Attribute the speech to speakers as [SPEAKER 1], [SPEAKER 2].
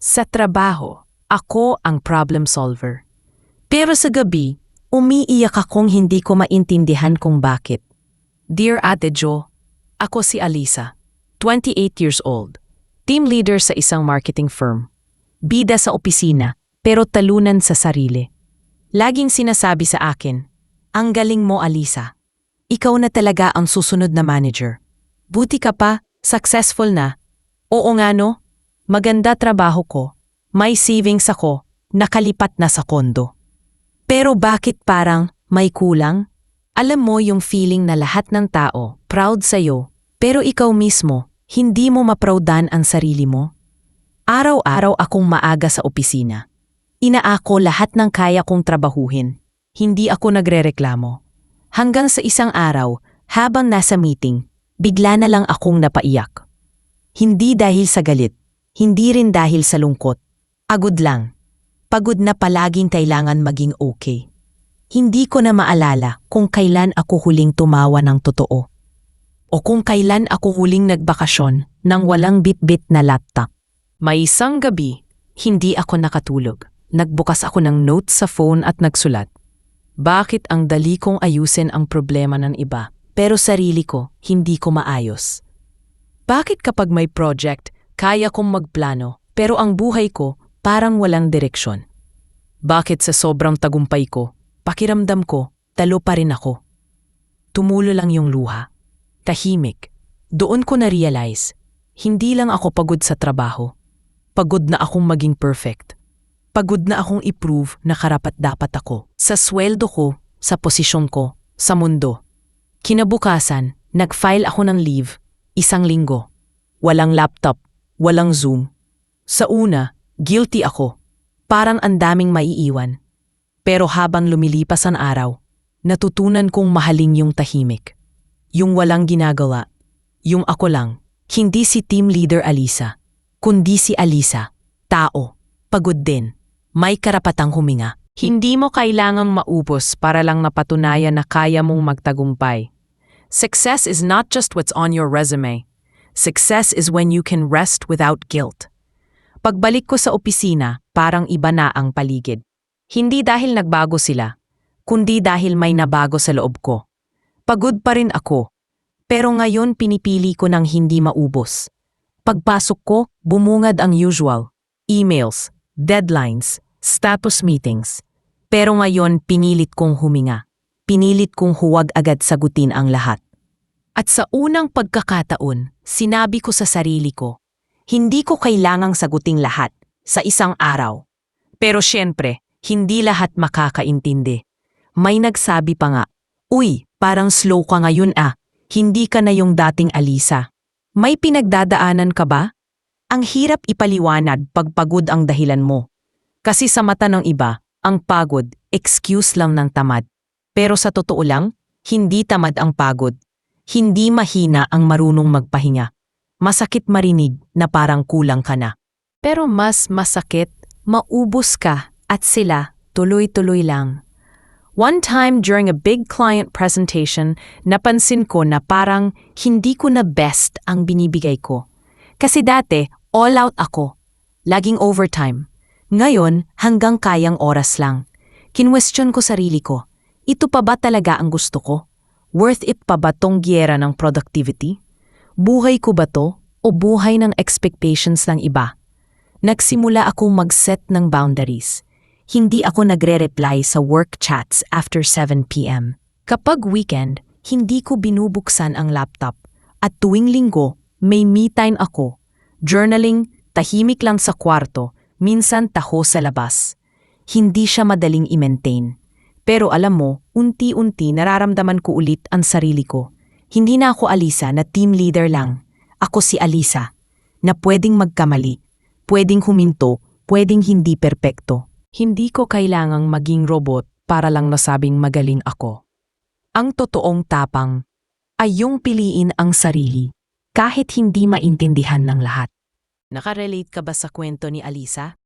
[SPEAKER 1] Sa trabaho, ako ang problem solver. Pero sa gabi, umiiyak akong hindi ko maintindihan kung bakit. Dear Ate Jo, ako si Alisa, 28 years old, team leader sa isang marketing firm. Bida sa opisina, pero talunan sa sarili. Laging sinasabi sa akin, ang galing mo Alisa. Ikaw na talaga ang susunod na manager. Buti ka pa, successful na. Oo nga no, maganda trabaho ko, may savings ako, nakalipat na sa kondo. Pero bakit parang may kulang? Alam mo yung feeling na lahat ng tao proud sa'yo, pero ikaw mismo, hindi mo maproudan ang sarili mo? Araw-araw akong maaga sa opisina. Inaako lahat ng kaya kong trabahuhin. Hindi ako nagrereklamo. Hanggang sa isang araw, habang nasa meeting, bigla na lang akong napaiyak. Hindi dahil sa galit, hindi rin dahil sa lungkot. Agod lang. Pagod na palaging kailangan maging okay. Hindi ko na maalala kung kailan ako huling tumawa ng totoo. O kung kailan ako huling nagbakasyon nang walang bit-bit na laptop. May isang gabi, hindi ako nakatulog. Nagbukas ako ng notes sa phone at nagsulat. Bakit ang dali kong ayusin ang problema ng iba, pero sarili ko, hindi ko maayos? Bakit kapag may project, kaya kong magplano, pero ang buhay ko parang walang direksyon? Bakit sa sobrang tagumpay ko, pakiramdam ko, talo pa rin ako? Tumulo lang yung luha. Tahimik. Doon ko na-realize, hindi lang ako pagod sa trabaho. Pagod na akong maging perfect. Pagod na akong i-prove na karapat-dapat ako. Sa sweldo ko, sa posisyon ko, sa mundo. Kinabukasan, nag-file ako ng leave, 1 linggo. Walang laptop, walang Zoom. Sa una, guilty ako. Parang ang daming maiiwan. Pero habang lumilipas ang araw, natutunan kong mahalin yung tahimik. Yung walang ginagawa. Yung ako lang. Hindi si team leader Alisa, kundi si Alisa. Tao. Pagod din. May karapatang huminga. Hindi mo kailangang maubos para lang mapatunayan na kaya mong magtagumpay. Success is not just what's on your resume. Success is when you can rest without guilt. Pagbalik ko sa opisina, parang iba na ang paligid. Hindi dahil nagbago sila, kundi dahil may nabago sa loob ko. Pagod pa rin ako, pero ngayon pinipili ko ng hindi maubos. Pagpasok ko, bumungad ang usual. Emails, deadlines, status meetings. Pero ngayon pinilit kong huminga. Pinilit kong huwag agad sagutin ang lahat. At sa unang pagkakataon, sinabi ko sa sarili ko, hindi ko kailangang sagutin lahat sa isang araw. Pero syempre, hindi lahat makakaintindi. May nagsabi pa nga, uy, parang slow ka ngayon ah, hindi ka na yung dating Alisa. May pinagdadaanan ka ba? Ang hirap ipaliwanag pag pagod ang dahilan mo. Kasi sa mata ng iba, ang pagod, excuse lang ng tamad. Pero sa totoo lang, hindi tamad ang pagod. Hindi mahina ang marunong magpahinga. Masakit marinig na parang kulang ka na. Pero mas masakit, maubos ka at sila tuloy-tuloy lang. One time during a big client presentation, napansin ko na parang hindi ko na best ang binibigay ko. Kasi dati, all out ako. Laging overtime. Ngayon, hanggang kayang oras lang. Kinwestiyon ko sarili ko. Ito pa ba talaga ang gusto ko? Worth it pa ba tong giyera ng productivity? Buhay ko ba to o buhay ng expectations ng iba? Nagsimula akong mag-set ng boundaries. Hindi ako nagre-reply sa work chats after 7 p.m. Kapag weekend, hindi ko binubuksan ang laptop. At tuwing linggo, may me time ako. Journaling, tahimik lang sa kwarto, minsan taho sa labas. Hindi siya madaling i-maintain. Pero alam mo, unti-unti nararamdaman ko ulit ang sarili ko. Hindi na ako Alisa na team leader lang. Ako si Alisa, na pwedeng magkamali, pwedeng huminto, pwedeng hindi perpekto. Hindi ko kailangang maging robot para lang nasabing magaling ako. Ang totoong tapang ay yung piliin ang sarili, kahit hindi maintindihan ng lahat. Nakarelate ka ba sa kwento ni Alisa?